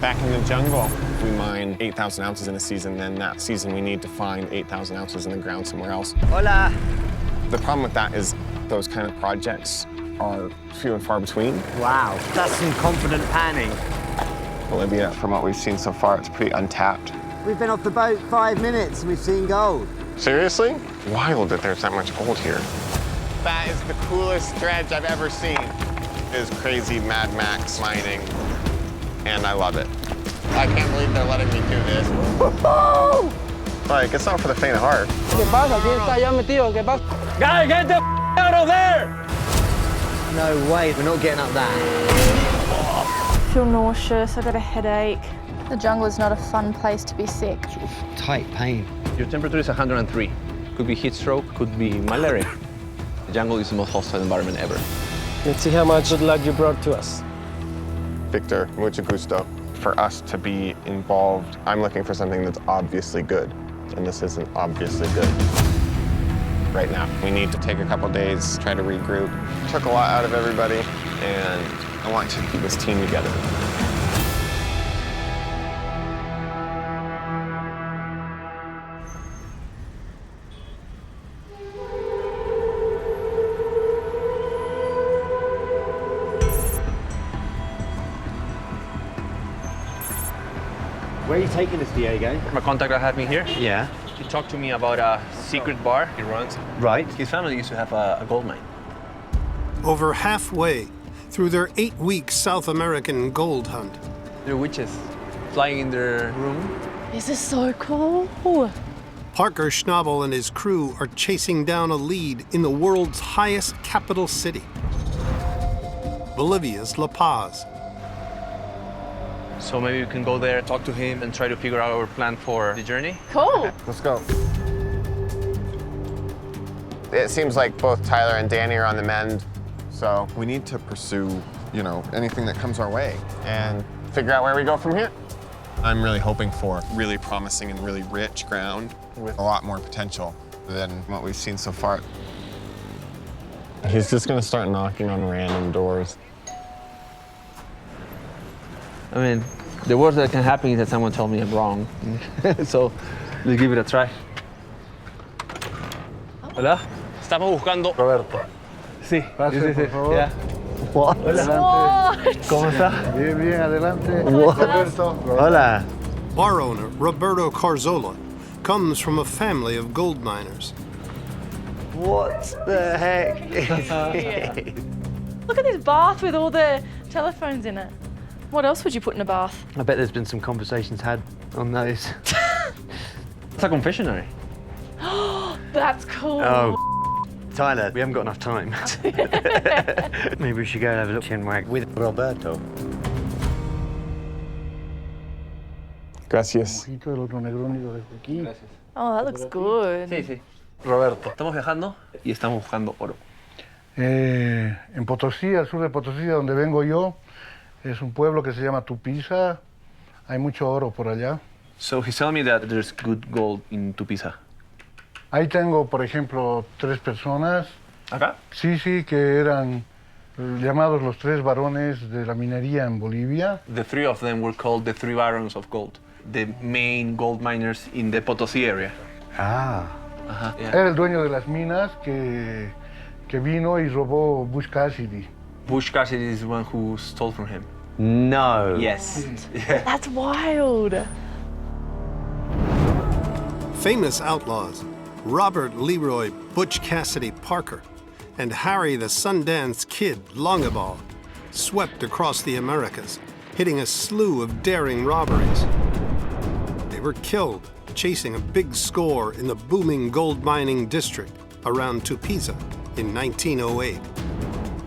back in the jungle. If we mine 8,000 ounces in a season, then that season we need to find 8,000 ounces in the ground somewhere else. Hola. The problem with that is those kind of projects are few and far between. Wow, that's some confident panning. Bolivia, from what we've seen so far, it's pretty untapped. We've been off the boat 5 minutes and we've seen gold. Seriously? Wild that there's that much gold here. That is the coolest dredge I've ever seen. It is crazy Mad Max mining, and I love it. I can't believe they're letting me do this. Like, it's not for the faint of heart. ¿Qué pasa? ¿Quién está allá metido? ¿Qué pasa? Guys, get the out of there! No way, we're not getting up that. I feel nauseous, I got a headache. The jungle is not a fun place to be sick. Tight pain. Your temperature is 103. Could be heat stroke, could be malaria. The jungle is the most hostile environment ever. Let's see how much luck you brought to us. Victor, mucho gusto. For us to be involved, I'm looking for something that's obviously good, and this isn't obviously good. Right now, we need to take a couple days, try to regroup. Took a lot out of everybody, and I want to keep this team together. Where are you taking us, Diego? My contact I have in here, Yeah. he talked to me about a secret bar he runs. Right. His family used to have a gold mine. Over halfway through their 8-week South American gold hunt, There are witches flying in their room. This is so cool. Parker Schnabel and his crew are chasing down a lead in the world's highest capital city, Bolivia's La Paz. So maybe we can go there, talk to him, and try to figure out our plan for the journey. Cool. Let's go. It seems like both Tyler and Danny are on the mend, so we need to pursue, anything that comes our way and figure out where we go from here. I'm really hoping for really promising and really rich ground with a lot more potential than what we've seen so far. He's just gonna start knocking on random doors. I mean, the worst that can happen is that someone tells me I'm wrong. So, let's give it a try. Hola, estamos buscando... Roberto. Sí, Pase, sí, sí, por sí. favor. Yeah. Adelante. ¿Cómo está? Bien, bien, adelante. What? Roberto. Hola. Bar owner Roberto Carzola comes from a family of gold miners. What the heck is this? Look at this bath with all the telephones in it. What else would you put in a bath? I bet there's been some conversations had on those. It's a confessionary. That's cool. Oh, Tyler, we haven't got enough time. Maybe we should go and have a look in wag with Roberto. Gracias. Un poquito, el otro negroni lo dejo aquí. Oh, that looks good. Sí, sí. Roberto. Estamos viajando y estamos buscando oro. En Potosí, al sur de Potosí, de donde vengo yo, es un pueblo que se llama Tupiza. Hay mucho oro por allá. So he's telling me that there's good gold in Tupiza. Ahí tengo, por ejemplo, 3 personas. ¿Acá? Sí, sí, que eran llamados los 3 varones de la minería en Bolivia. The 3 of them were called the 3 barons of gold, the main gold miners in the Potosí area. Ah. Ajá, yeah. Era el dueño de las minas que vino y robó Bush Cassidy. Bush Cassidy is the one who stole from him. No. Yes. That's wild. Famous outlaws Robert Leroy Butch Cassidy Parker and Harry the Sundance Kid Longaball swept across the Americas, hitting a slew of daring robberies. They were killed chasing a big score in the booming gold mining district around Tupiza in 1908.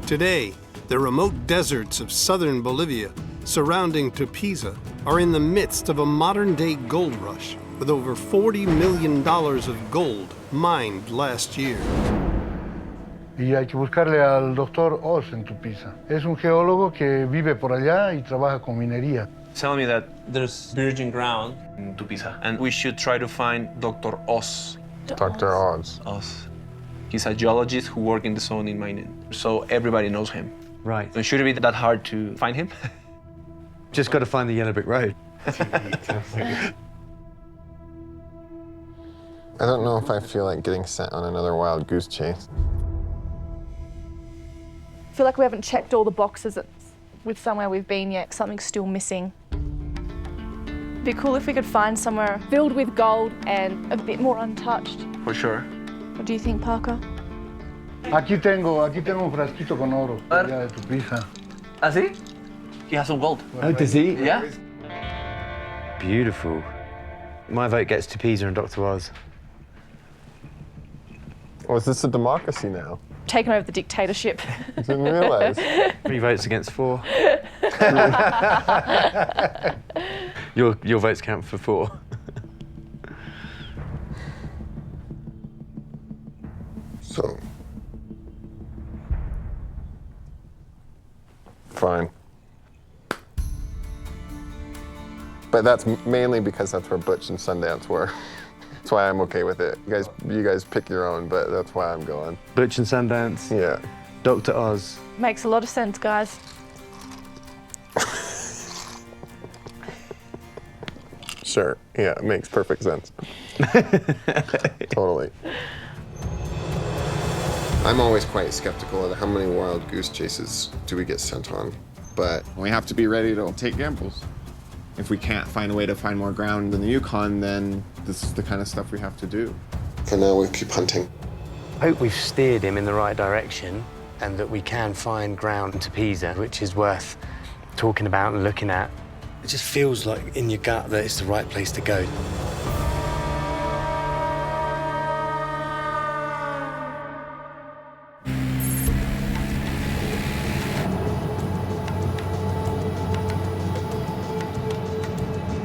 Today, the remote deserts of southern Bolivia surrounding Tupiza are in the midst of a modern-day gold rush with over $40 million of gold mined last year. Y hay que buscarle al doctor Oz en Tupiza. Es un geólogo que vive por allá y trabaja con minería. Tell me that there's virgin ground in Tupiza, and we should try to find Dr. Oz. Dr. Oz. Oz. He's a geologist who works in the zone in mining, so everybody knows him. Right. So should it be that hard to find him? Just got to find the yellow brick road. I don't know if I feel like getting sent on another wild goose chase. I feel like we haven't checked all the boxes with somewhere we've been yet. Something's still missing. It'd be cool if we could find somewhere filled with gold and a bit more untouched. For sure. What do you think, Parker? Aquí tengo un frasquito con oro. Allá de Tupiza. Ah, sí? He has some gold. Oh, does he? Yeah? Beautiful. My vote gets to Pisa and Dr. Oz. Oh, is this a democracy now? Taken over the dictatorship. I didn't realize. 3 votes against 4. Your votes count for 4. So. Fine. But that's mainly because that's where Butch and Sundance were. That's why I'm okay with it. You guys pick your own, but that's why I'm going. Butch and Sundance. Yeah. Dr. Oz. Makes a lot of sense, guys. Sure. Yeah, it makes perfect sense. Totally. I'm always quite skeptical of how many wild goose chases do we get sent on, but we have to be ready to take gambles. If we can't find a way to find more ground in the Yukon, then this is the kind of stuff we have to do. For now, we keep hunting. I hope we've steered him in the right direction and that we can find ground to Pisa, which is worth talking about and looking at. It just feels like in your gut that it's the right place to go.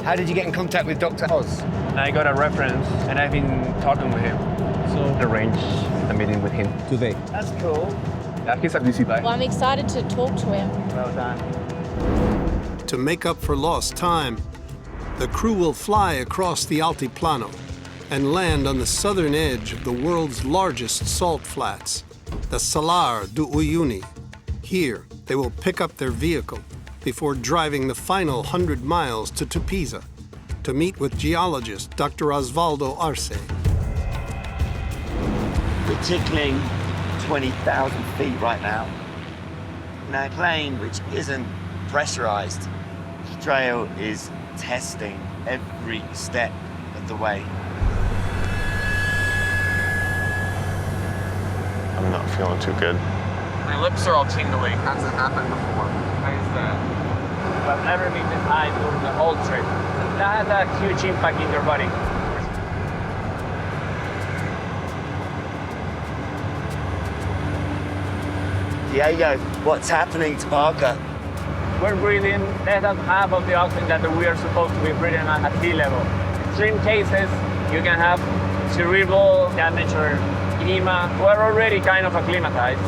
How did you get in contact with Dr. Oz? I got a reference, and I've been talking with him. So arrange a meeting with him today. That's cool. Yeah, he's a busy guy. Well, I'm excited to talk to him. Well done. To make up for lost time, the crew will fly across the Altiplano and land on the southern edge of the world's largest salt flats, the Salar do Uyuni. Here, they will pick up their vehicle before driving the final 100 miles to Tupiza to meet with geologist Dr. Osvaldo Arce. We're tickling 20,000 feet right now. In a plane which isn't pressurized, the trail is testing every step of the way. I'm not feeling too good. My lips are all tingling. Hasn't happened before. Why is that? I've never been this high during the whole trip. That has a huge impact in your body. Diego, what's happening to Parker? We're breathing less than half of the oxygen that we are supposed to be breathing at sea level. Extreme cases, you can have cerebral damage or edema. We're already kind of acclimatized.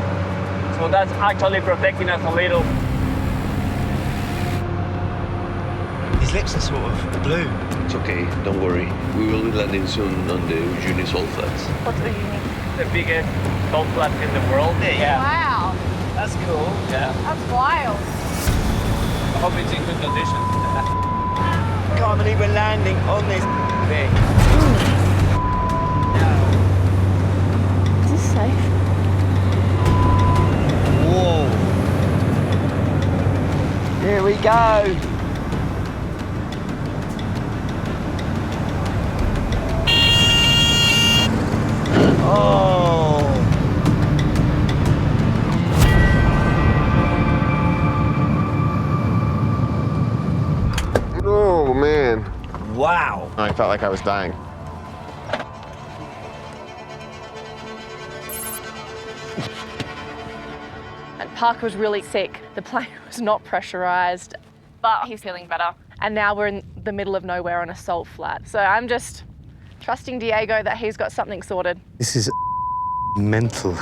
So that's actually protecting us a little. His lips are sort of blue. It's okay, don't worry. We will be landing soon on the Uyuni salt flats. What's the unique? The biggest salt flats in the world. Yeah. Wow, That's cool. Yeah. that's wild. I hope it's in good condition. Can't believe we're landing on this thing. Is this safe? Whoa. Here we go. Oh. Oh, man. Wow. I felt like I was dying. And Parker was really sick. The plane was not pressurized, but he's feeling better. And now we're in the middle of nowhere on a salt flat. So I'm just trusting Diego that he's got something sorted. This is mental.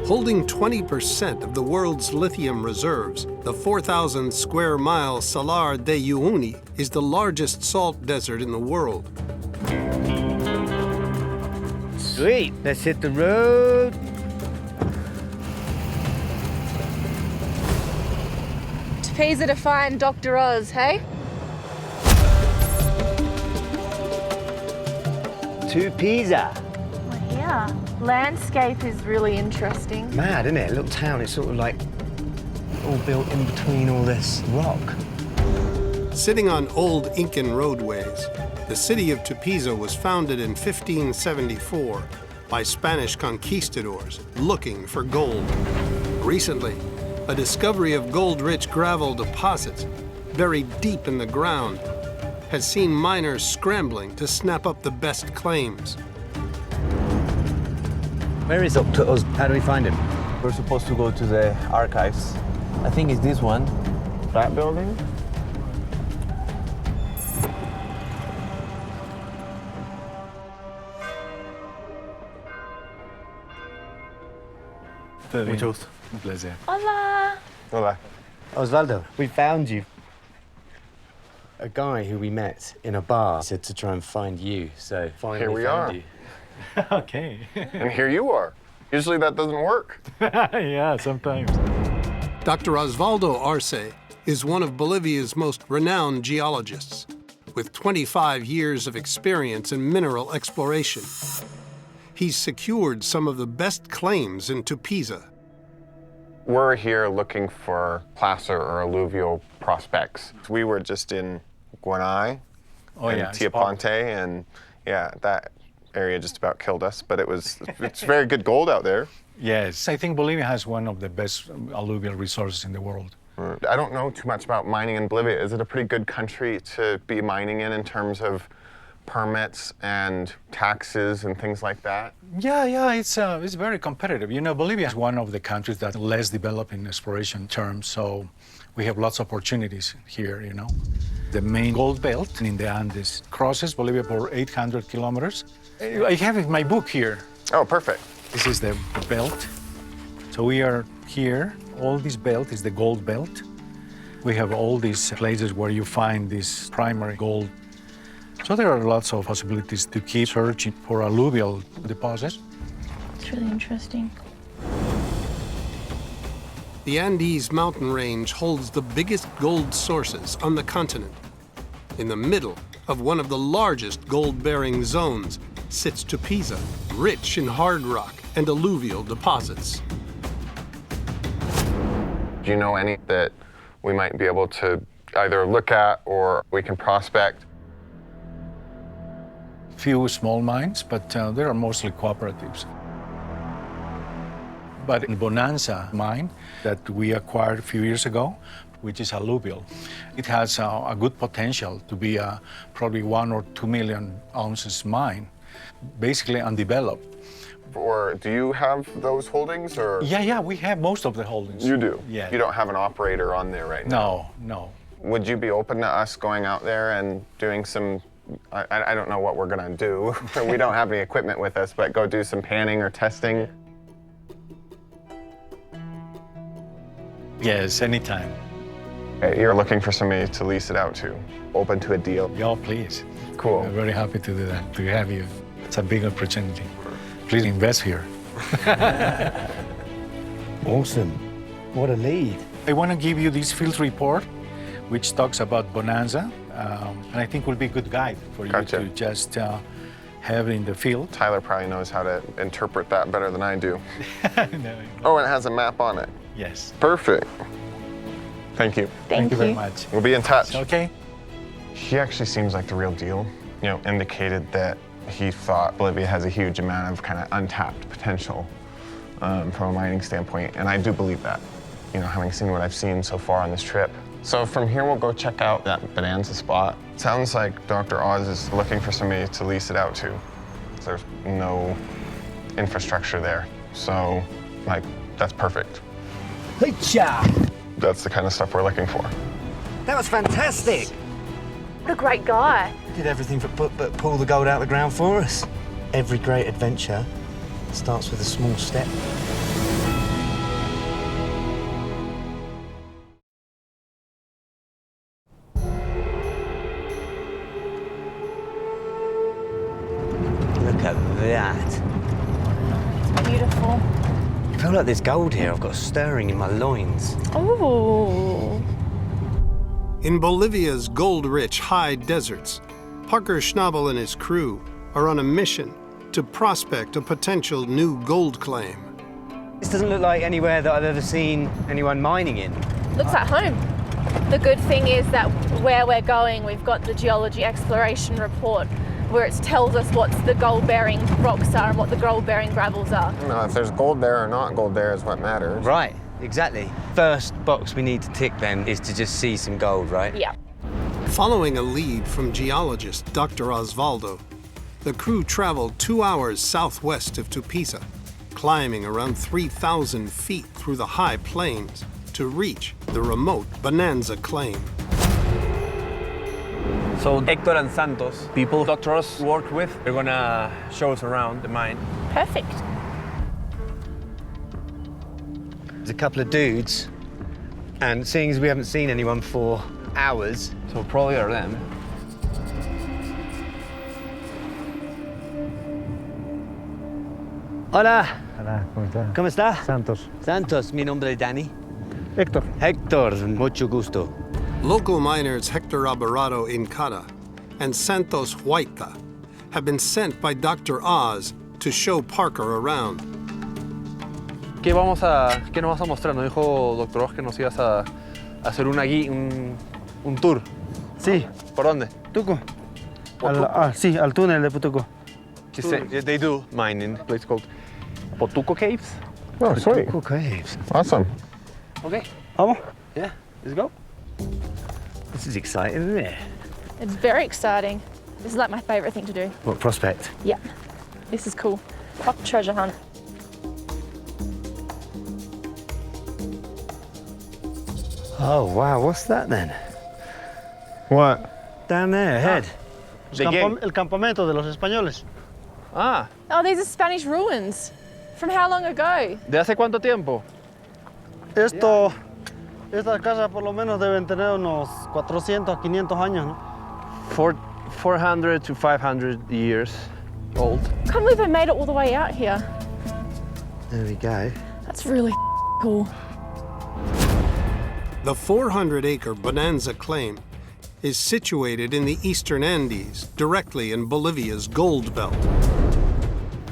Holding 20% of the world's lithium reserves, the 4,000 square mile Salar de Uyuni is the largest salt desert in the world. Sweet, let's hit the road. Pisa to find Dr. Oz, hey? To Pisa. Well, yeah. Landscape is really interesting. Mad, isn't it? A little town, it's sort of like all built in between all this rock. Sitting on old Incan roadways, the city of Tupiza was founded in 1574 by Spanish conquistadors looking for gold. Recently, a discovery of gold-rich gravel deposits buried deep in the ground has seen miners scrambling to snap up the best claims. Where is Dr. Oz? How do we find him? We're supposed to go to the archives. I think it's this one. That building? Mucho gusto. Un placer. Hola. Hola. Osvaldo, we found you. A guy who we met in a bar said to try and find you, so finally Here we found are. you. Okay. And here you are. Usually that doesn't work. Yeah, sometimes. Dr. Osvaldo Arce is one of Bolivia's most renowned geologists, with 25 years of experience in mineral exploration. He's secured some of the best claims in Tupiza. We're here looking for placer or alluvial prospects. We were just in Guanay and Tiaponte, and yeah, that area just about killed us, but it's very good gold out there. Yes, I think Bolivia has one of the best alluvial resources in the world. I don't know too much about mining in Bolivia. Is it a pretty good country to be mining in terms of permits and taxes and things like that? Yeah, it's very competitive. You know, Bolivia is one of the countries that less developed in exploration terms, so we have lots of opportunities here, you know. The main gold belt in the Andes crosses Bolivia for 800 kilometers. I have in my book here. Oh, perfect. This is the belt. So we are here. All this belt is the gold belt. We have all these places where you find this primary gold. So there are lots of possibilities to keep searching for alluvial deposits. It's really interesting. The Andes mountain range holds the biggest gold sources on the continent. In the middle of one of the largest gold-bearing zones sits Tupiza, rich in hard rock and alluvial deposits. Do you know any that we might be able to either look at or we can prospect? Few small mines, but they are mostly cooperatives. But in Bonanza mine that we acquired a few years ago, which is alluvial, it has a good potential to be a probably 1 or 2 million ounces mine, basically undeveloped. Or do you have those holdings, or? Yeah, we have most of the holdings. You do? Yeah. You don't have an operator on there right now? No. Would you be open to us going out there and doing some, I don't know what we're gonna do. We don't have any equipment with us, but go do some panning or testing? Yes, anytime. Okay, you're looking for somebody to lease it out to. Open to a deal? Yeah, please. Cool. We're very happy to do that, to have you. It's a big opportunity. Please invest here. Awesome. What a lead. I want to give you this field report, which talks about Bonanza, and I think will be a good guide for you Gotcha. to just have in the field. Tyler probably knows how to interpret that better than I do. No. Oh, and it has a map on it. Yes. Perfect. Thank you. Thank you very much. We'll be in touch. Okay. He actually seems like the real deal. You know, indicated that he thought Bolivia has a huge amount of kind of untapped potential from a mining standpoint, and I do believe that, you know, having seen what I've seen so far on this trip. So from here, we'll go check out that Bonanza spot. Sounds like Dr. Oz is looking for somebody to lease it out to. There's no infrastructure there, so, like, that's perfect. Hey-cha! That's the kind of stuff we're looking for. That was fantastic. What a great guy. Did everything but pull the gold out of the ground for us. Every great adventure starts with a small step. Look at that. It's beautiful. I feel like there's gold here. I've got a stirring in my loins. Oh. In Bolivia's gold-rich high deserts, Parker Schnabel and his crew are on a mission to prospect a potential new gold claim. This doesn't look like anywhere that I've ever seen anyone mining in. Looks like home. The good thing is that where we're going, we've got the geology exploration report where it tells us what the gold-bearing rocks are and what the gold-bearing gravels are. No, if there's gold there or not gold there is what matters. Right, exactly. First box we need to tick then is to just see some gold, right? Yeah. Following a lead from geologist Dr. Osvaldo, the crew traveled 2 hours southwest of Tupiza, climbing around 3,000 feet through the high plains to reach the remote Bonanza claim. So Hector and Santos, people Dr. Oz worked with, they're gonna show us around the mine. Perfect. There's a couple of dudes, and seeing as we haven't seen anyone for hours, So probably are them. Hola. Hola, ¿cómo está? ¿Cómo está? Santos. Santos, mi nombre es Dani. Héctor. Héctor, mucho gusto. Local miners Hector Alvarado Incada and Santos Huayta have been sent by Dr. Oz to show Parker around. ¿Qué nos vas a mostrar? Nos dijo Dr. Oz que nos ibas a hacer un tour. Sí. ¿Por dónde? Putuco. Sí, al túnel de Putuco. They do mine in a place called Potuco Caves. Oh, sweet. Cool caves. Awesome. Okay. Vamos. Yeah, let's go. This is exciting, isn't it? It's very exciting. This is like my favorite thing to do. What, prospect? Yeah. This is cool. Proper treasure hunt. Oh, wow, what's that then? What? Down there, ahead. El campamento de los españoles. Ah, Oh, these are Spanish ruins. From how long ago? ¿de hace cuánto tiempo? Esta casa por lo menos deben tener unos 400 a 500 años, ¿no? 400 to 500 years old. I can't believe they made it all the way out here. There we go. That's really cool. The 400-acre Bonanza claim is situated in the eastern Andes, directly in Bolivia's gold belt.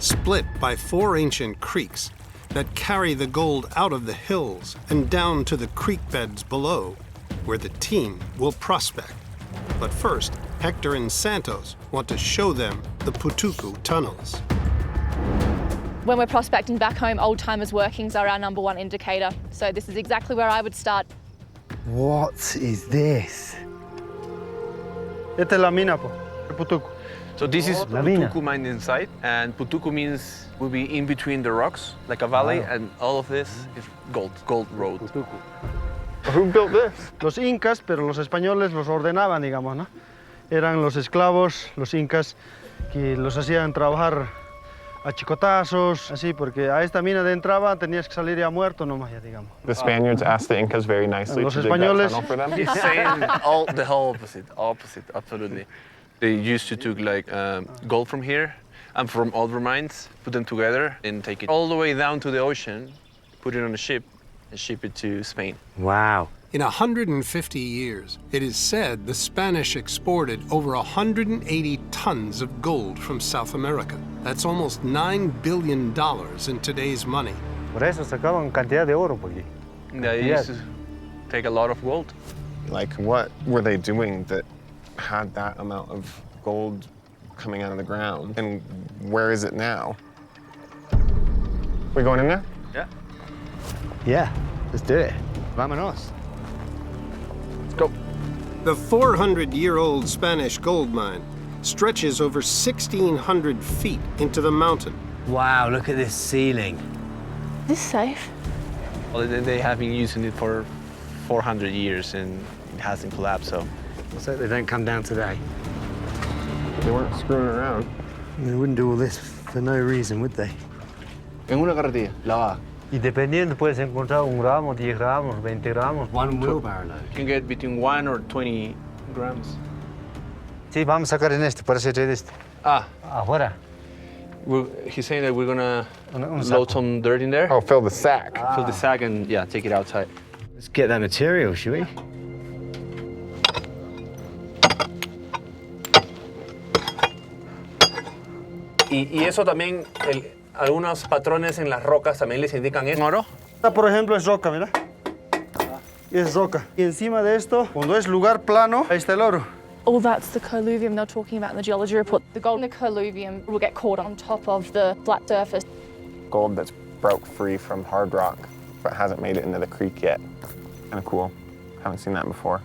Split by 4 ancient creeks that carry the gold out of the hills and down to the creek beds below, where the team will prospect. But first, Hector and Santos want to show them the Putuco tunnels. When we're prospecting back home, old timers' workings are our #1 indicator. So this is exactly where I would start. What is this? Esta es la mina, po, de Putuco. So this is La mina. Putuco mine inside, and Putuco means will be in between the rocks, like a valley, and all of this is gold road. Who built this? Los incas, pero los españoles los ordenaban, digamos, ¿no? Eran los esclavos, los incas, que los hacían trabajar a chicotazos, así, porque a esta mina de entraba tenías que salir ya muerto nomás, ya digamos. The Spaniards asked the Incas very nicely Los to dig that españoles- tunnel for them. He's saying the whole opposite, absolutely. They used to took like gold from here and from other mines, put them together and take it all the way down to the ocean, put it on a ship and ship it to Spain. Wow. In 150 years, it is said the Spanish exported over 180 tons of gold from South America. That's almost $9 billion in today's money. Por eso sacaban cantidad de oro por aquí. They used to take a lot of gold. Like, what were they doing that had that amount of gold coming out of the ground? And where is it now? We going in there? Yeah, let's do it. Vámonos. Let's go. The 400-year-old Spanish gold mine stretches over 1,600 feet into the mountain. Wow, look at this ceiling. Is this safe? Well, they have been using it for 400 years and it hasn't collapsed, so. Let's hope they don't come down today. They weren't screwing around. They wouldn't do all this for no reason, would they? En una carretilla, lavada. Y dependiendo, puedes encontrar 1 gramo, 10 gramos, 20 gramos. One wheelbarrow load. You can get between 1 or 20 grams. Sí, vamos a sacar en este, para hacer este. Ah, Afuera. he's saying that we're gonna Un load saco. some dirt in there, Oh, fill the sack. fill the sack and yeah, take it outside. Let's get that material, shall we? Y eso también, algunos patrones en las rocas también les indican eso. ¿Oro? Esta, por ejemplo, es roca, mira. Es roca. Y encima de esto, cuando es lugar plano, ahí está el oro. Oh, that's the colluvium they're talking about in the geology report. The gold in the colluvium will get caught on top of the flat surface. Gold that's broke free from hard rock, but hasn't made it into the creek yet. Kind of cool. Haven't seen that before.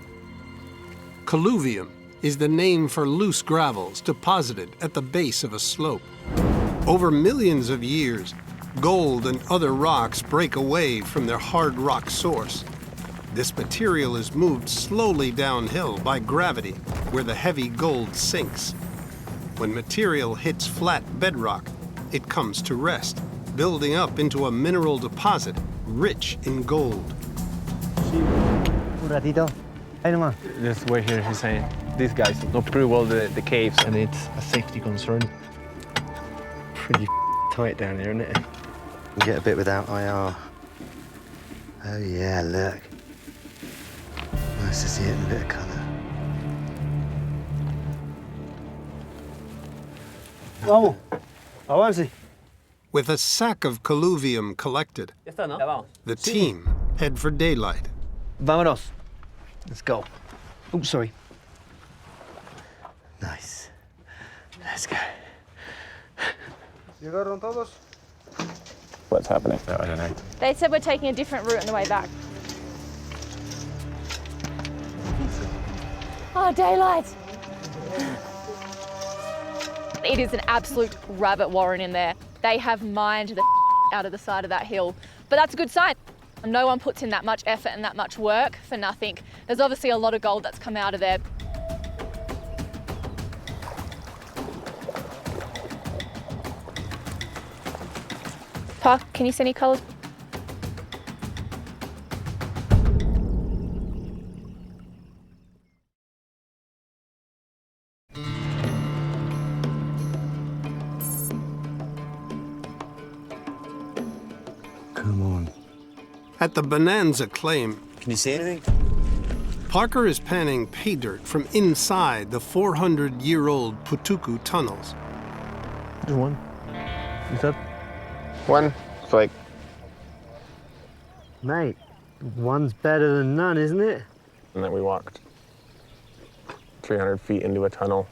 Colluvium is the name for loose gravels deposited at the base of a slope. Over millions of years, gold and other rocks break away from their hard rock source. This material is moved slowly downhill by gravity, where the heavy gold sinks. When material hits flat bedrock, it comes to rest, building up into a mineral deposit rich in gold. Un ratito. Ahí nomás. Just wait here, he's saying. These guys know pretty well the caves, and it's a safety concern. Pretty tight down here, isn't it? Get a bit without IR. Oh yeah, look. Nice to see it in a bit of colour. Vamos. Avance. With a sack of colluvium collected, Ya está, ¿no? Ya vamos. the team head for daylight. Vámonos. Let's go. Oh, sorry. Nice. Let's go. ¿Llegaron todos? What's happening? I don't know. They said we're taking a different route on the way back. Oh, daylight. It is an absolute rabbit warren in there. They have mined the out of the side of that hill. But that's a good sign. No one puts in that much effort and that much work for nothing. There's obviously a lot of gold that's come out of there. Park, can you see any colours? Come on. At the Bonanza claim, Can you see anything? Parker is panning pay dirt from inside the 400-year-old Putuku tunnels. Just one. Is that? One, it's like, Mate, one's better than none, isn't it? and then we walked 300 feet into a tunnel.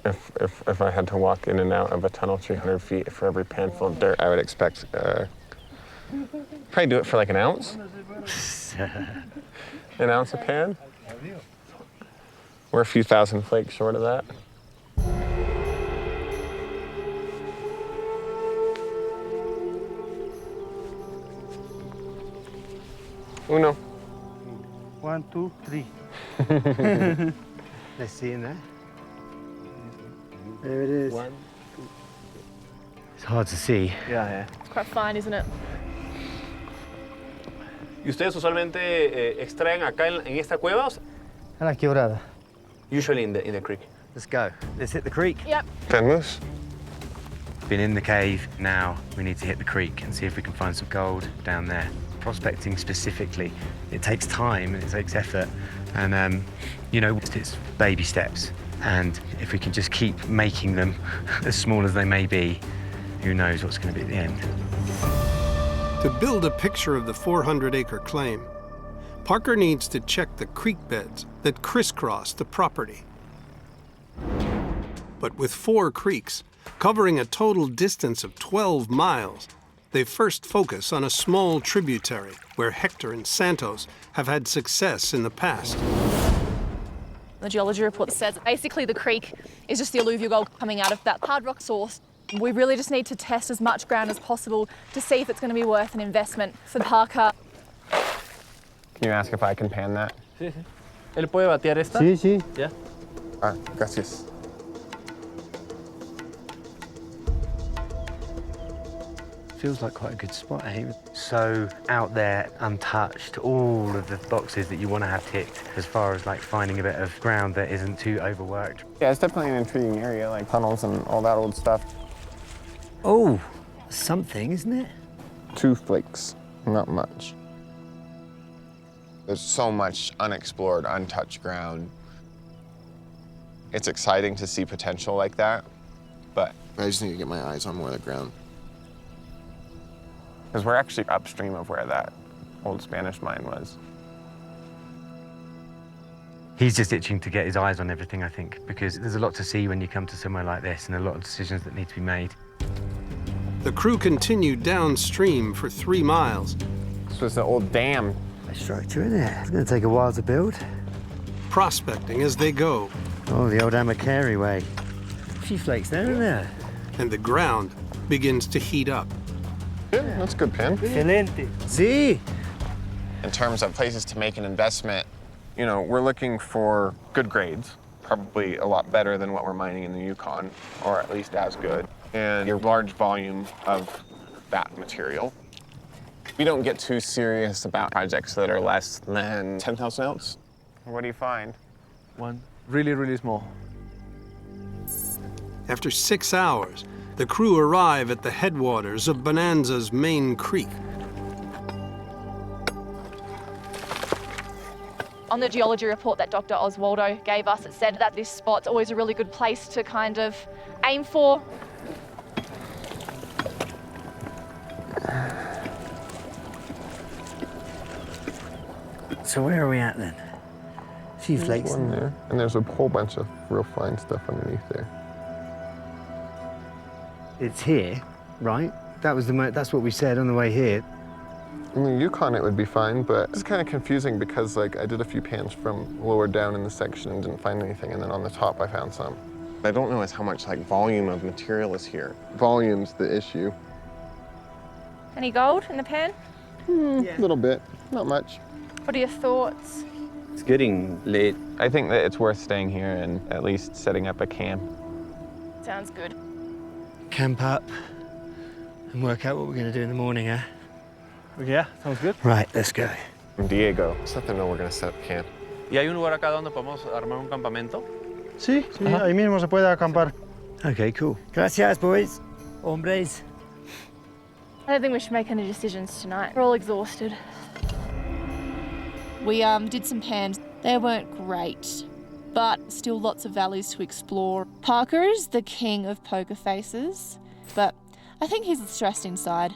If I had to walk in and out of a tunnel 300 feet for every panful of dirt, I would expect probably do it for like an ounce. An ounce a pan. We're a few thousand flakes short of that. Uno. 1, 2, 3. Let's see in there. There it is. One. It's hard to see. Yeah. It's quite fine, isn't it? ¿Y ustedes usualmente extraen acá en esta cueva? A la quebrada. Usually in the creek. Let's go. Let's hit the creek. Yep. Fenmoose? Been in the cave. Now we need to hit the creek and see if we can find some gold down there. Prospecting specifically, it takes time and it takes effort. And, you know, it's baby steps. And if we can just keep making them as small as they may be, who knows what's going to be at the end. To build a picture of the 400-acre claim, Parker needs to check the creek beds that crisscross the property. But with 4 creeks, covering a total distance of 12 miles, they first focus on a small tributary where Hector and Santos have had success in the past. The geology report says basically the creek is just the alluvial gold coming out of that hard rock source. We really just need to test as much ground as possible to see if it's going to be worth an investment for Parker. Can you ask if I can pan that? Sí, sí. ¿Él puede batear esta? Sí, sí. Ya. Ah, gracias. Feels like quite a good spot, eh? So out there, untouched, all of the boxes that you want to have ticked as far as like finding a bit of ground that isn't too overworked. Yeah, it's definitely an intriguing area, like tunnels and all that old stuff. Oh, something, isn't it? 2 flakes, not much. There's so much unexplored, untouched ground. It's exciting to see potential like that, but I just need to get my eyes on more of the ground. because we're actually upstream of where that old Spanish mine was. He's just itching to get his eyes on everything, I think, because there's a lot to see when you come to somewhere like this and a lot of decisions that need to be made. The crew continued downstream for 3 miles. This was the old dam. Nice structure, isn't it? It's going to take a while to build. Prospecting as they go. Oh, the old Amacari way. A few flakes there, isn't there? And the ground begins to heat up. Yeah, that's good, Pan. Excelente. See? In terms of places to make an investment, you know, we're looking for good grades, probably a lot better than what we're mining in the Yukon, or at least as good, and a large volume of that material. We don't get too serious about projects that are less than 10,000 ounce. What do you find? One really, really small. After 6 hours, the crew arrive at the headwaters of Bonanza's main creek. On the geology report that Dr. Oswaldo gave us, it said that this spot's always a really good place to kind of aim for. So where are we at then? A few flakes. One there, and there's a whole bunch of real fine stuff underneath there. It's here, right? That's what we said on the way here. In the Yukon, it would be fine, but it's kind of confusing because, like, I did a few pans from lower down in the section and didn't find anything, and then on the top I found some. I don't know how much, like, volume of material is here. Volume's the issue. Any gold in the pan? A little bit, not much. What are your thoughts? It's getting late. I think that it's worth staying here and at least setting up a camp. Sounds good. Camp up and work out what we're going to do in the morning, eh? Yeah, sounds good. Right, let's go. Diego, just let them know we're going to set up camp. ¿Y hay un lugar acá donde podemos armar un campamento? Sí, ahí mismo se puede acampar. Okay, cool. Gracias, boys. Hombres. I don't think we should make any decisions tonight. We're all exhausted. We did some pans. They weren't great, but still lots of valleys to explore. Parker is the king of poker faces, but I think he's stressed inside.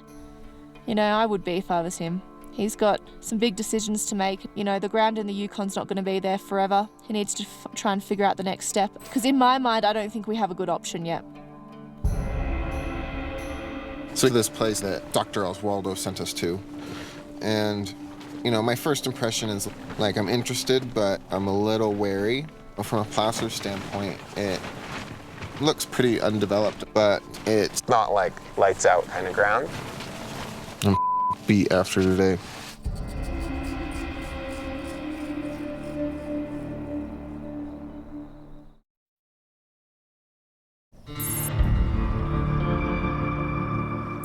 You know, I would be if I was him. He's got some big decisions to make. You know, the ground in the Yukon's not going to be there forever. He needs to try and figure out the next step. Because in my mind, I don't think we have a good option yet. So this place that Dr. Oswaldo sent us to, and you know, my first impression is like I'm interested, but I'm a little wary. From a placer standpoint, it looks pretty undeveloped, but it's not like lights out kind of ground. I'm beat after today.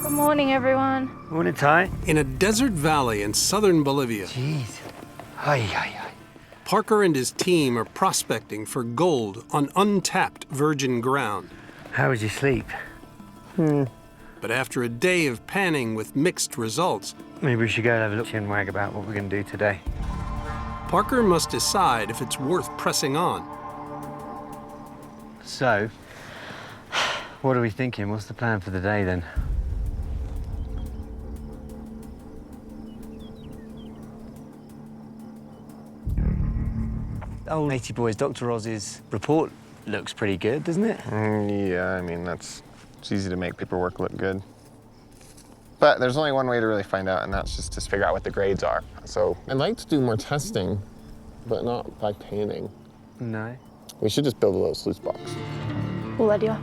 Good morning, everyone. Morning, Ty. In a desert valley in southern Bolivia, Jeez. Ay, ay, ay. Parker and his team are prospecting for gold on untapped virgin ground. How was your sleep? But after a day of panning with mixed results, Maybe we should go and have a look and wag about what we're going to do today. Parker must decide if it's worth pressing on. So, what are we thinking? What's the plan for the day then? Old matey boys, Dr. Oz's report looks pretty good, doesn't it? Yeah, I mean, it's easy to make paperwork look good. But there's only one way to really find out, and that's just to figure out what the grades are. So I'd like to do more testing, but not by panning. No. We should just build a little sluice box. Cool idea.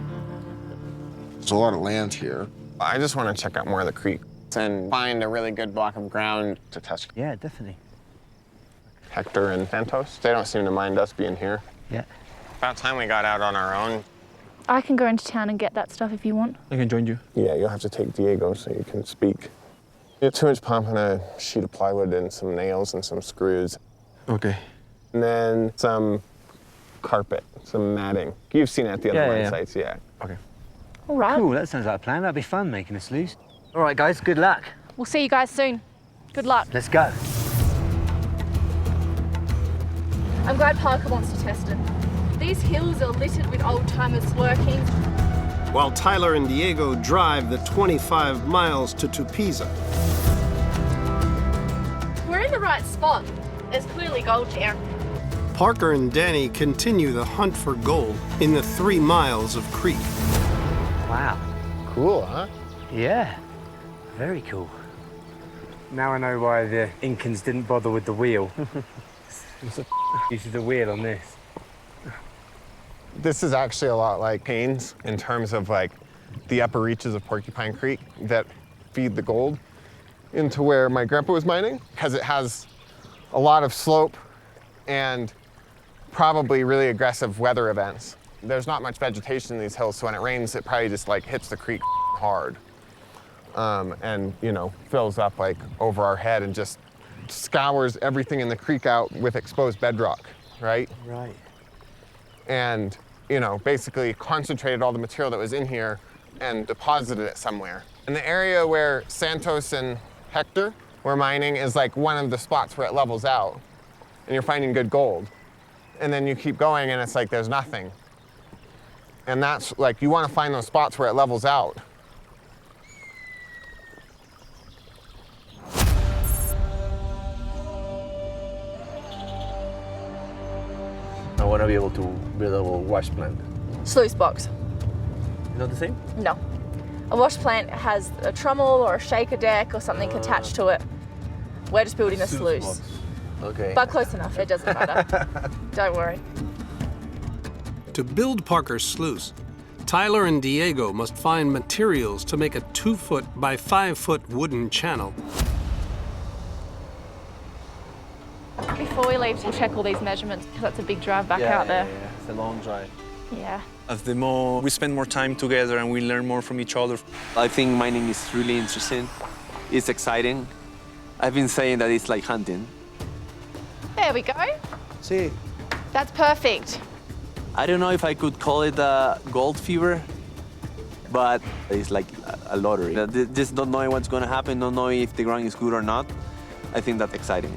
There's a lot of land here. I just want to check out more of the creek and find a really good block of ground to test. Yeah, definitely. Hector and Santos, they don't seem to mind us being here. Yeah. About time we got out on our own. I can go into town and get that stuff if you want. I can join you. Yeah, you'll have to take Diego so you can speak. You have 2-inch pump and a sheet of plywood and some nails and some screws. Okay. And then some carpet, some matting. You've seen it at the other mine sites, yeah. Okay. All right. Cool, that sounds like a plan. That'd be fun making a sluice. All right, guys, good luck. We'll see you guys soon. Good luck. Let's go. I'm glad Parker wants to test it. These hills are littered with old-timers lurking. while Tyler and Diego drive the 25 miles to Tupiza. We're in the right spot. There's clearly gold here. Parker and Danny continue the hunt for gold in the 3 miles of creek. Wow. Cool, huh? Yeah, very cool. Now I know why the Incans didn't bother with the wheel. Use of the wheel on this. This is actually a lot like Haines in terms of like the upper reaches of Porcupine Creek that feed the gold into where my grandpa was mining, because it has a lot of slope and probably really aggressive weather events. There's not much vegetation in these hills, so when it rains, it probably just like hits the creek hard. And, you know, fills up like over our head and just scours everything in the creek out with exposed bedrock, right? Right. And, you know, basically concentrated all the material that was in here and deposited it somewhere. And the area where Santos and Hector were mining is like one of the spots where it levels out and you're finding good gold. And then you keep going and it's like there's nothing. And that's like, you want to find those spots where it levels out. I want to be able to build a wash plant. Sluice box. Not the same? No. A wash plant has a trommel or a shaker deck or something attached to it. We're just building a sluice. Okay. But close enough, it doesn't matter. Don't worry. To build Parker's sluice, Tyler and Diego must find materials to make a 2-foot by 5-foot wooden channel. Before we leave, we'll check all these measurements because that's a big drive back out there. Yeah, it's a long drive. Yeah. As the more we spend more time together and we learn more from each other. I think mining is really interesting. It's exciting. I've been saying that it's like hunting. There we go. See. That's perfect. I don't know if I could call it a gold fever, but it's like a lottery. Just not knowing what's going to happen, not knowing if the ground is good or not. I think that's exciting.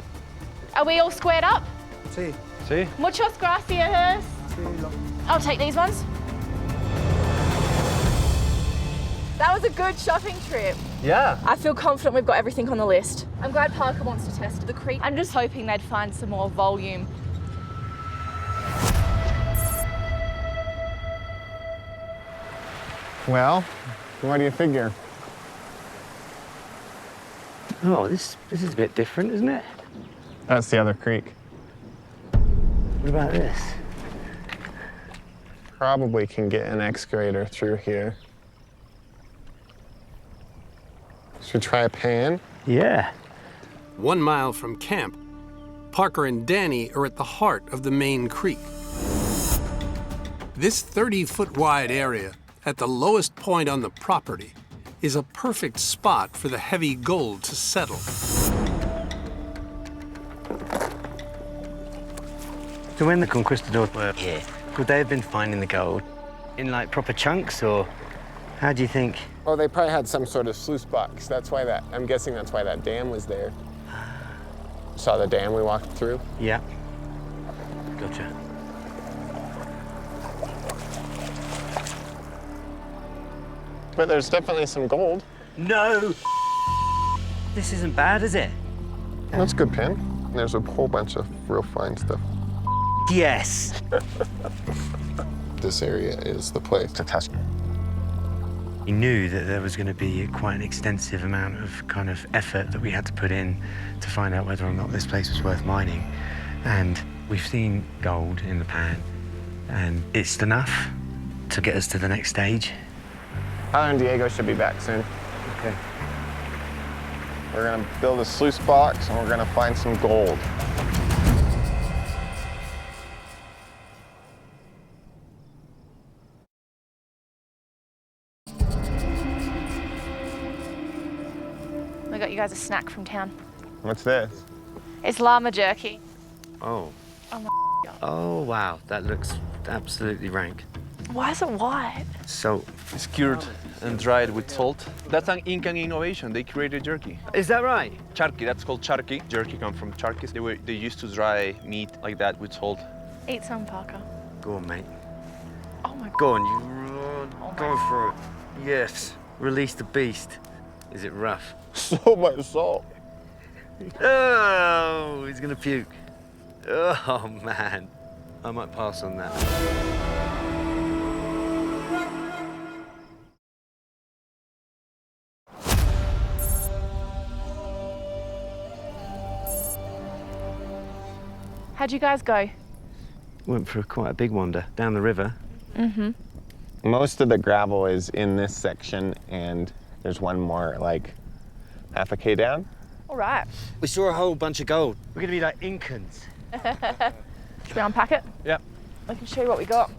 Are we all squared up? Sí. Sí. Muchas gracias. I'll take these ones. That was a good shopping trip. Yeah. I feel confident we've got everything on the list. I'm glad Parker wants to test the creek. I'm just hoping they'd find some more volume. Well, what do you figure? Oh, this is a bit different, isn't it? That's the other creek. What about this? Probably can get an excavator through here. Should we try a pan? Yeah. 1 mile from camp, Parker and Danny are at the heart of the main creek. This 30-foot wide area at the lowest point on the property is a perfect spot for the heavy gold to settle. So when the conquistadors were here, could they have been finding the gold in like proper chunks, or how do you think? Oh, they probably had some sort of sluice box. That's why I'm guessing that's why that dam was there. Saw the dam we walked through? Yeah. Gotcha. But there's definitely some gold. No! This isn't bad, is it? That's a good pan. There's a whole bunch of real fine stuff. Yes! This area is the place to test. We knew that there was going to be quite an extensive amount of kind of effort that we had to put in to find out whether or not this place was worth mining. And we've seen gold in the pan, and it's enough to get us to the next stage. Tyler and Diego should be back soon. Okay. We're gonna build a sluice box and we're gonna find some gold. We got you guys a snack from town. What's this? It's llama jerky. Oh. Oh my God. Oh, wow. That looks absolutely rank. Why is it white? Salt. It's cured and dried with salt. That's an Incan innovation. They created jerky. Is that right? Charqui, that's called charqui. Jerky comes from charquis. They used to dry meat like that with salt. Eat some, Parker. Go on, mate. Oh my God. Go on, you run. Oh Go for it. Yes. Release the beast. Is it rough? So much salt. Oh, he's gonna puke. Oh, man. I might pass on that. How'd you guys go? Went for quite a big wander down the river. Mm-hmm. Most of the gravel is in this section, and there's one more, like, half a K down. All right. We saw a whole bunch of gold. We're gonna be like Incans. Should we unpack it? Yep. I can show you what we got.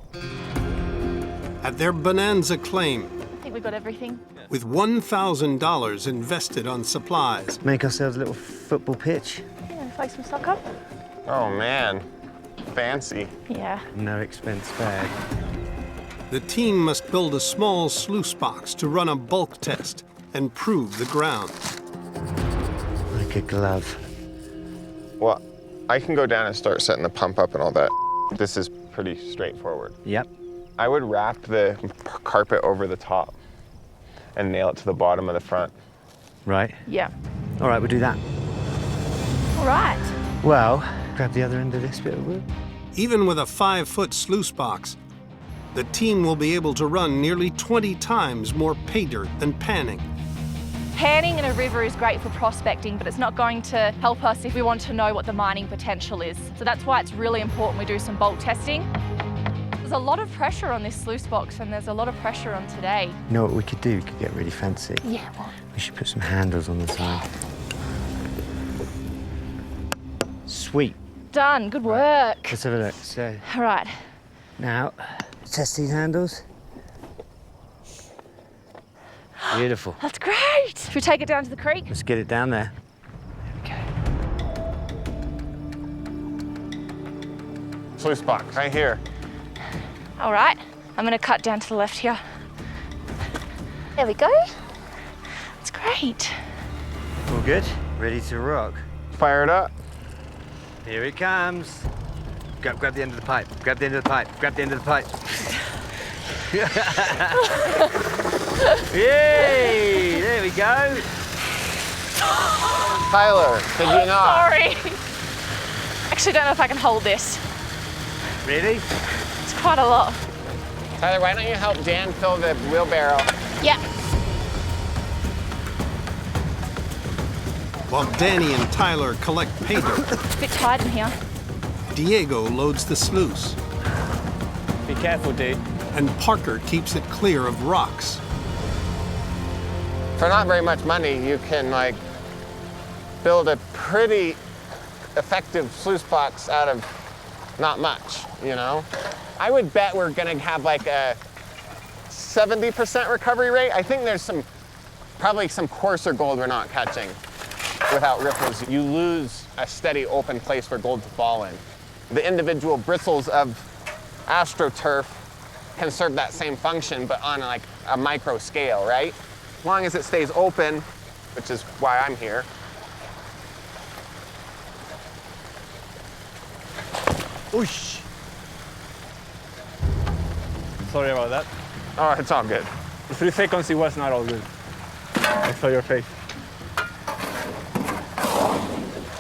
At their bonanza claim, I think we got everything. with $1,000 invested on supplies, Make ourselves a little football pitch. Yeah, like some soccer. Oh man, fancy. Yeah. No expense spared. the team must build a small sluice box to run a bulk test and prove the ground. Like a glove. Well, I can go down and start setting the pump up and all that. This is pretty straightforward. Yep. I would wrap the carpet over the top and nail it to the bottom of the front. Right. Yeah. All right, we'll do that. All right. Well, grab the other end of this bit of wood. Even with a 5-foot sluice box, the team will be able to run nearly 20 times more pay dirt than panning. Panning in a river is great for prospecting, but it's not going to help us if we want to know what the mining potential is. So that's why it's really important we do some bulk testing. There's a lot of pressure on this sluice box, and there's a lot of pressure on today. You know what we could do? We could get really fancy. Yeah, what? We should put some handles on the side. Sweet. Done, good work. Let's have a look. So, All right. now, test these handles. Beautiful. That's great. Should we take it down to the creek? Let's get it down there. Sluice box, right here. All right. I'm going to cut down to the left here. There we go. That's great. All good? Ready to rock? Fire it up. Here it comes. Grab the end of the pipe. Grab the end of the pipe. Grab the end of the pipe. Yay! There we go. Tyler, did you not? Sorry. Actually, don't know if I can hold this. Really? It's quite a lot. Tyler, why don't you help Dan fill the wheelbarrow? Yeah. While Danny and Tyler collect pay dirt, It's a bit tight in here. Diego loads the sluice, Be careful, dude. and Parker keeps it clear of rocks. For not very much money, you can like build a pretty effective sluice box out of not much, you know? I would bet we're gonna have like a 70% recovery rate. I think there's probably some coarser gold we're not catching without ripples. You lose a steady open place for gold to fall in. The individual bristles of AstroTurf can serve that same function, but on like a micro scale, right? As long as it stays open, which is why I'm here. Oosh. Sorry about that. Oh, it's all good. For 3 seconds, it was not all good. I saw your face.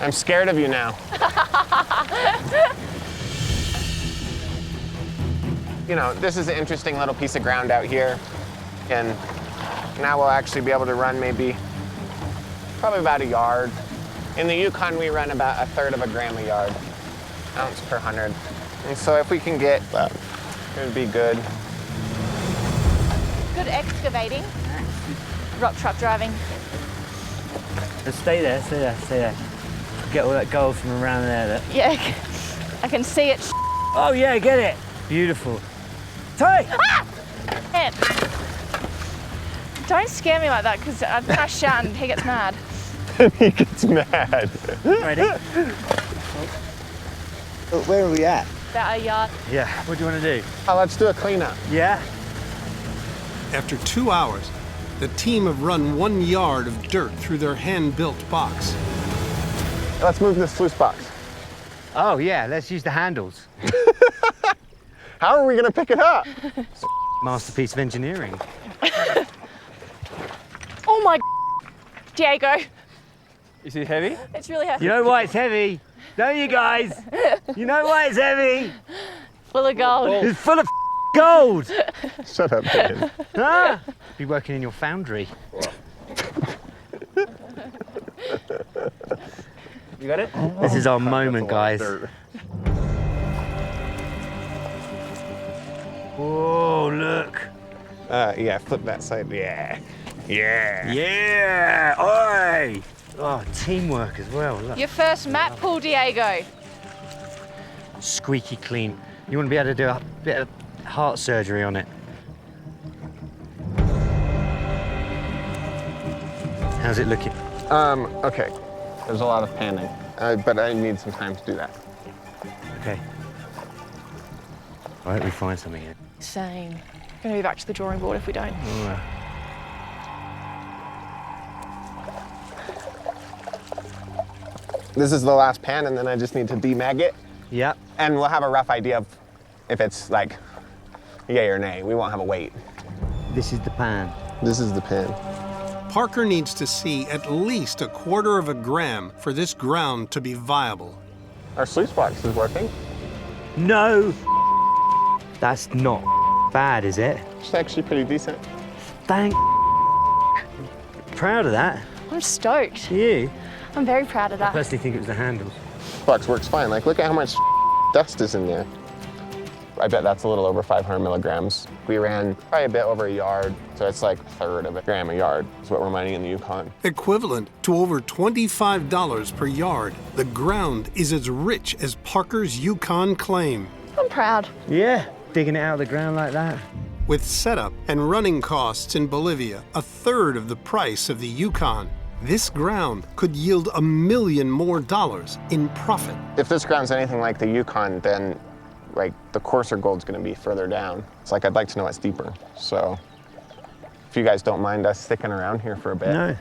I'm scared of you now. You know, this is an interesting little piece of ground out here. And now we'll actually be able to run probably about a yard. In the Yukon, we run about 1/3 of a gram a yard, ounce per 100. And so if we can get that, it would be good. Good excavating. Rock truck driving. Just stay there, stay there, stay there. Get all that gold from around there. Yeah, I can see it. Oh yeah, get it. Beautiful. Ty! Ah! Man. Don't scare me like that, because I think I shout and he gets mad. He gets mad. Ready? Where are we at? About a yard. Yeah, what do you want to do? Oh, let's do a cleanup. Yeah? After 2 hours, the team have run 1 yard of dirt through their hand-built box. Let's move this sluice box. Oh yeah, let's use the handles. How are we gonna pick it up? masterpiece of engineering. Oh my Diego. Is it heavy? It's really heavy. You know why it's heavy? Don't you guys? You know why it's heavy? Full of gold. It's full of gold. Shut up, Dan. Huh? Be working in your foundry. You got it? This is our moment, guys. Whoa, look. Yeah, flip that side. Yeah. Yeah. Yeah. Oi. Oh, teamwork as well. Look. Your first mat pull, Diego. Squeaky clean. You want to be able to do a bit of heart surgery on it. How's it looking? Okay. There's a lot of panning, but I need some time to do that. Okay. I hope we find something here. Same. Gonna be back to the drawing board if we don't. This is the last pan, and then I just need to demag it. Yep. And we'll have a rough idea of if it's like yay or nay. We won't have a weight. This is the pan. This is the pan. Parker needs to see at least 1/4 gram for this ground to be viable. Our sluice box is working. No. That's not bad, is it? It's actually pretty decent. Thank. Proud of that. I'm stoked. You? I'm very proud of I that. personally think it was the handles. Box works fine. Like, look at how much dust is in there. I bet that's a little over 500 milligrams. We ran probably a bit over a yard, so it's like 1/3 of a gram a yard is what we're mining in the Yukon. Equivalent to over $25 per yard, the ground is as rich as Parker's Yukon claim. I'm proud. Yeah, digging it out of the ground like that. With setup and running costs in Bolivia 1/3 of the price of the Yukon, this ground could yield $1 million more in profit. If this ground's anything like the Yukon, then like the coarser gold's gonna be further down. It's like I'd like to know what's deeper. So if you guys don't mind us sticking around here for a bit. No.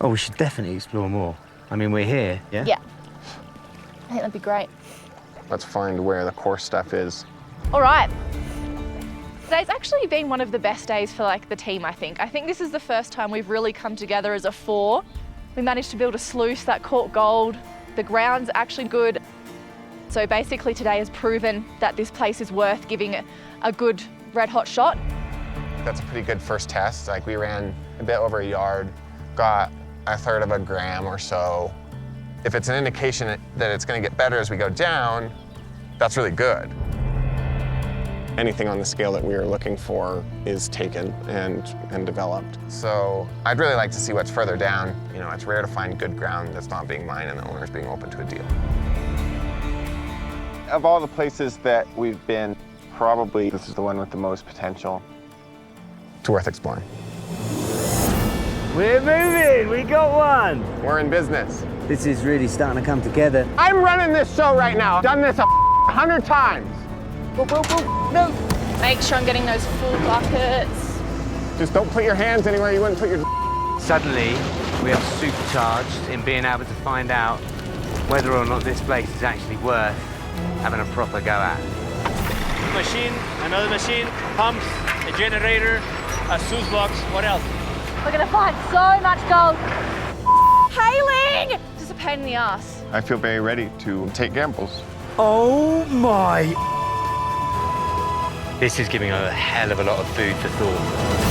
Oh, we should definitely explore more. I mean, we're here, yeah? Yeah. I think that'd be great. Let's find where the coarse stuff is. All right. Today's actually been one of the best days for like the team, I think. I think this is the first time we've really come together as a 4. We managed to build a sluice that caught gold. The ground's actually good. So basically today has proven that this place is worth giving a good red hot shot. That's a pretty good first test. Like we ran a bit over a yard, got 1/3 of a gram or so. If it's an indication that it's gonna get better as we go down, that's really good. Anything on the scale that we were looking for is taken and developed. So I'd really like to see what's further down. You know, it's rare to find good ground that's not being mined and the owner's being open to a deal. Of all the places that we've been, probably this is the one with the most potential. It's worth exploring. We're moving, we got one. We're in business. This is really starting to come together. I'm running this show right now. I've done this 100 times. Boop, boop, boop. No. Make sure I'm getting those full buckets. Just don't put your hands anywhere you wouldn't put your... Suddenly, we are supercharged in being able to find out whether or not this place is actually worth having a proper go at. Machine, another machine, pumps, a generator, a sluice box. What else? We're gonna find so much gold. Hailing! This is a pain in the ass. I feel very ready to take gambles. Oh my! This is giving a hell of a lot of food for thought.